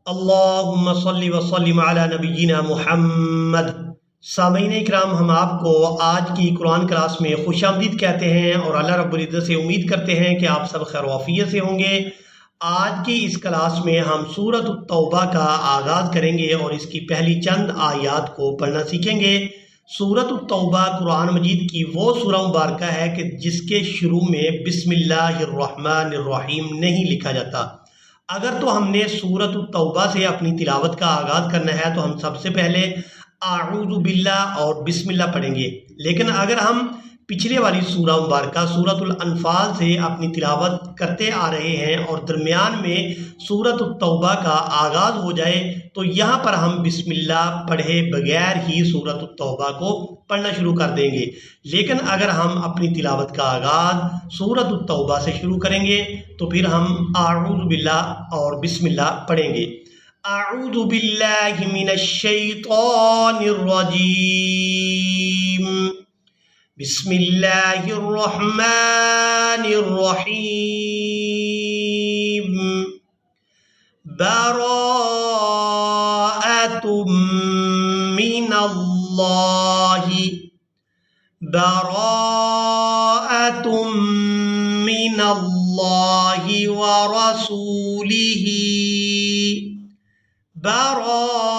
اللہم صلی وسلم علی نبینا محمد۔ سامعین اکرام، ہم آپ کو آج کی قرآن کلاس میں خوش آمدید کہتے ہیں اور اللہ رب العزت سے امید کرتے ہیں کہ آپ سب خیر و عافیت سے ہوں گے۔ آج کی اس کلاس میں ہم سورۃ التوبہ کا آغاز کریں گے اور اس کی پہلی چند آیات کو پڑھنا سیکھیں گے۔ سورۃ التوبہ قرآن مجید کی وہ سورہ مبارکہ ہے کہ جس کے شروع میں بسم اللہ الرحمن الرحیم نہیں لکھا جاتا۔ اگر تو ہم نے سورۃ التوبہ سے اپنی تلاوت کا آغاز کرنا ہے تو ہم سب سے پہلے اعوذ باللہ اور بسم اللہ پڑھیں گے، لیکن اگر ہم پچھلے والی سورہ مبارکہ سورۃ الانفال سے اپنی تلاوت کرتے آ رہے ہیں اور درمیان میں سورۃ التوبہ کا آغاز ہو جائے تو یہاں پر ہم بسم اللہ پڑھے بغیر ہی سورۃ التوبہ کو پڑھنا شروع کر دیں گے۔ لیکن اگر ہم اپنی تلاوت کا آغاز سورۃ التوبہ سے شروع کریں گے تو پھر ہم اعوذ باللہ اور بسم اللہ پڑھیں گے۔ اعوذ باللہ من الشیطان الرجیم، بسم اللہ الرحمن الرحیم، براءۃ من اللہ، براءۃ من اللہ ورسولہ، براءۃ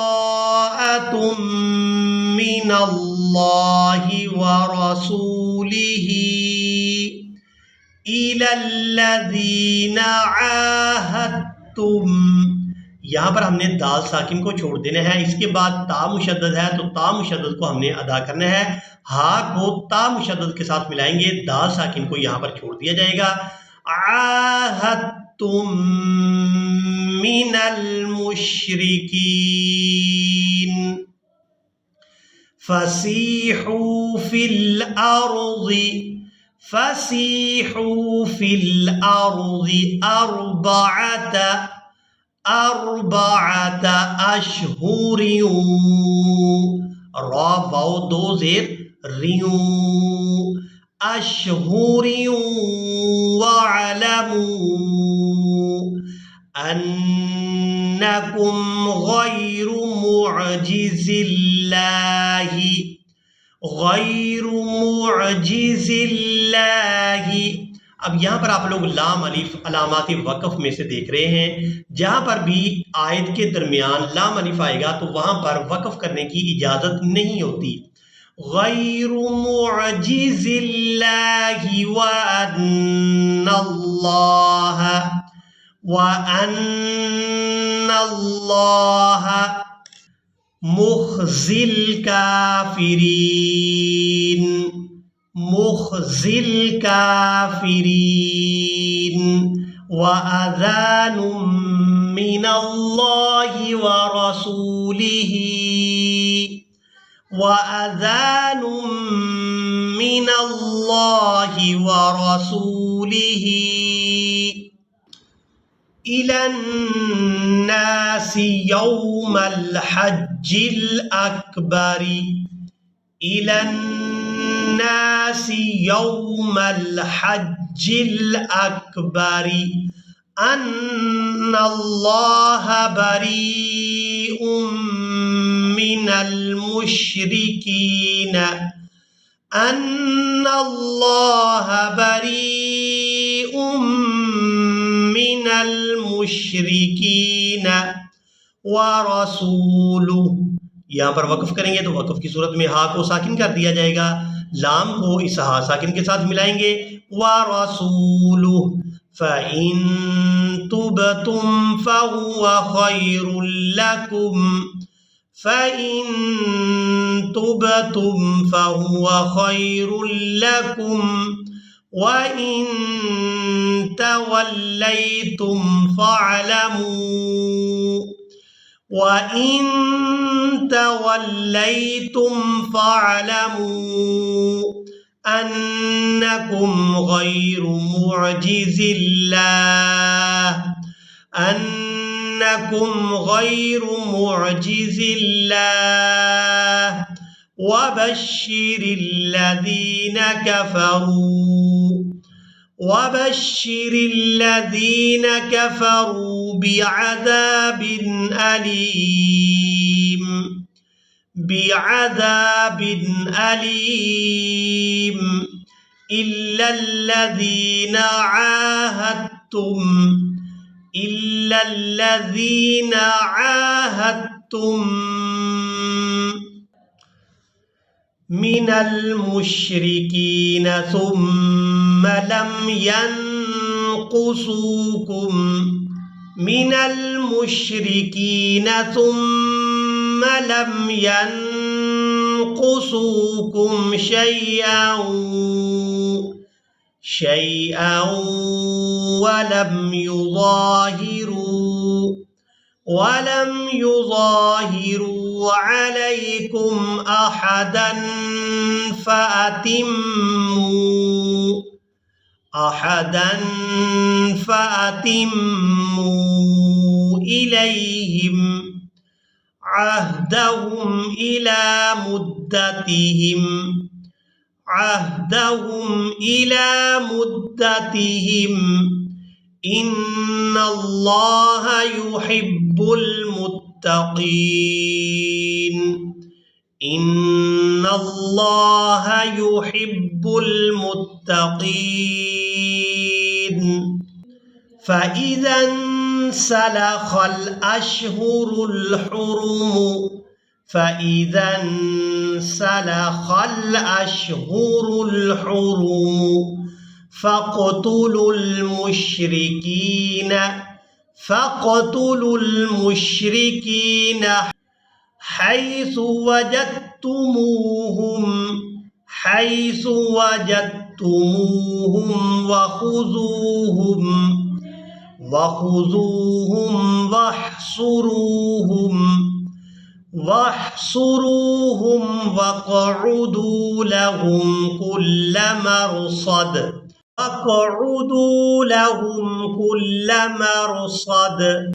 من اللہ ورسولہ الی الذین عاہدتم۔ یہاں پر ہم نے دال ساکن کو چھوڑ دینا ہے، اس کے بعد تا مشدد ہے تو تا مشدد کو ہم نے ادا کرنا ہے، ہا کو تا مشدد کے ساتھ ملائیں گے، دال ساکن کو یہاں پر چھوڑ دیا جائے گا۔ عاہدتم من المشرکین فسیحوا فی الارض، فسیحوا فی الارض اربعۃ اشہر، را واو دو زیر ریوں، اشہر وَاعْلَمُوا أَنَّكُمْ غَيْرُ مُعْجِزِ اللَّهِ، غَيْرُ مُعْجِزِ اللَّهِ۔ اب یہاں پر آپ لوگ لام الف علامات وقف میں سے دیکھ رہے ہیں، جہاں پر بھی آیت کے درمیان لام الف آئے گا تو وہاں پر وقف کرنے کی اجازت نہیں ہوتی۔ غیر معجز اللہ وَأَنَّ اللَّهَ مُخْزِي الْكَافِرِينَ، مُخْزِي الْكَافِرِينَ، وَأَذَانٌ مِّنَ اللَّهِ وَرَسُولِهِ، وَأَذَانٌ مِّنَ اللَّهِ وَرَسُولِهِ إِلَى النَّاسِ يَوْمَ الْحَجِّ الْأَكْبَرِ، إِلَى النَّاسِ يَوْمَ الْحَجِّ الْأَكْبَرِ أَنَّ اللَّهَ بَرِيءٌ من المشرکین، ان اللہ بریء من المشرکین ورسولہ۔ یہاں پر وقف کریں گے تو وقف کی صورت میں ہا کو ساکن کر دیا جائے گا، لام کو اس ہا ساکن کے ساتھ ملائیں گے، ورسولہ فَإِن تُبْتُمْ فَهُوَ خَيْرٌ لَكُمْ، فَإِن تُبْتُمْ فَهُوَ خَيْرٌ لَكُمْ، وَإِن تَوَلَّيْتُمْ فَاعْلَمُوا، وَإِن تَوَلَّيْتُمْ فَاعْلَمُوا أَنَّكُمْ غَيْرُ مُعْجِزِ اللَّهِ، أَنَّكُمْ غَيْرُ مُعْجِزِ اللَّهِ، وَبَشِّرِ الَّذِينَ كَفَرُوا، وَبَشِّرِ الَّذِينَ كَفَرُوا بعذاب أليم بعذاب أليم إلا الذين عاهدتم من المشركين ثم لم ينقصوكم شيئا ولم يظاهروا عليكم أحدا فأتموا إليهم عهدهم إلى مدتهم إن الله يحب المتقين. فإذا انسلخ الأشهر الحرم فاقتلوا المشركين حيث وجدتموهم وخذوهم واحصروهم واقعدوا لهم كل مرصد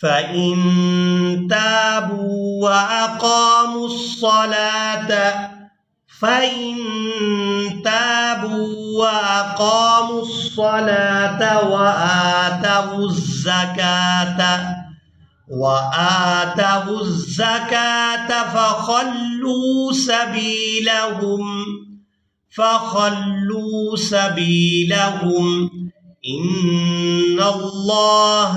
فإن تابوا وأقاموا الصلاة وآتوا الزكاة فخلوا سبيلهم إن الله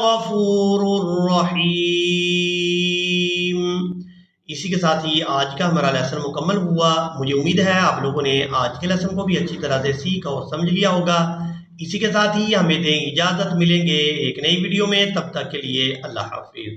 غفور रहीम। इसी के साथ ही आज का हमारा लेसन मुकम्मल हुआ। मुझे उम्मीद है आप लोगों ने आज के लेसन को भी अच्छी तरह से सीख और समझ लिया होगा। इसी के साथ ही हमें दें इजाज़त, मिलेंगे एक नई वीडियो में, तब तक के लिए अल्लाह हाफिज़।